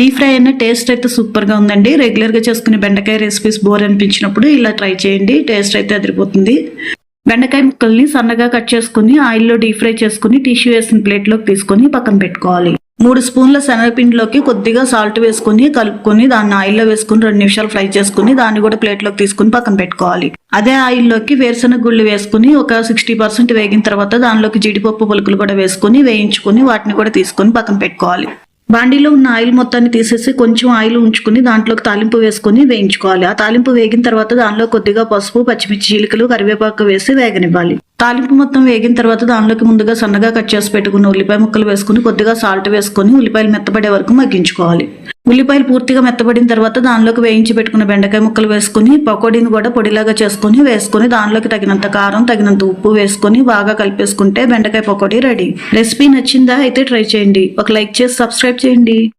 Deep fry అయిన taste అయితే super గా ఉందండి. రెగ్యులర్ గా చేసుకునే బెండకాయ రెసిపీస్ బోర్ అనిపించినప్పుడు ఇలా ట్రై చేయండి. టేస్ట్ అయితే అదిరిపోతుంది. బెండకాయ ముక్కల్ని సన్నగా కట్ చేసుకుని ఆయిల్లో డీప్ ఫ్రై చేసుకుని టిష్యూ వేసిన ప్లేట్ లోకి తీసుకుని పక్కన పెట్టుకోవాలి. 3 స్పూన్ల శనగపిండిలోకి కొద్దిగా సాల్ట్ వేసుకుని కలుపుకొని దాన్ని ఆయిల్లో వేసుకుని 2 నిమిషాలు ఫ్రై చేసుకుని దాన్ని కూడా ప్లేట్ లోకి తీసుకుని పక్కన పెట్టుకోవాలి. అదే ఆయిల్లోకి వేరుశనగ గుళ్ళు వేసుకుని ఒక 60% వేగిన తర్వాత దానిలోకి జీడిపప్పు పలుకులు కూడా వేసుకుని వేయించుకుని వాటిని కూడా తీసుకుని పక్కన పెట్టుకోవాలి. బాండీలో ఉన్న ఆయిల్ మొత్తాన్ని తీసేసి కొంచెం ఆయిల్ ఉంచుకుని దాంట్లోకి తాలింపు వేసుకుని వేయించుకోవాలి. ఆ తాలింపు వేగిన తర్వాత దానిలో కొద్దిగా పసుపు, పచ్చిమిర్చి చీలికలు, కరివేపాకు వేసి వేగనివ్వాలి. తాలింపు మొత్తం వేగిన తర్వాత దానిలోకి ముందుగా సన్నగా కట్ చేసి పెట్టుకున్న ఉల్లిపాయ ముక్కలు వేసుకుని కొద్దిగా సాల్ట్ వేసుకుని ఉల్లిపాయలు మెత్తబడే వరకు మగ్గించుకోవాలి. ఉల్లిపాయలు పూర్తిగా మెత్తబడిన తర్వాత దానిలోకి వేయించి పెట్టుకున్న బెండకాయ ముక్కలు వేసుకుని పకోడీని కూడా పొడిలాగా వేసుకుని దానిలోకి తగినంత కారం, తగినంత ఉప్పు వేసుకుని బాగా కలిపేసుకుంటే బెండకాయ పకోడీ రెడీ. రెసిపీ నచ్చిందా? అయితే ట్రై చేయండి. ఒక లైక్ చేసి సబ్స్క్రైబ్ చేయండి.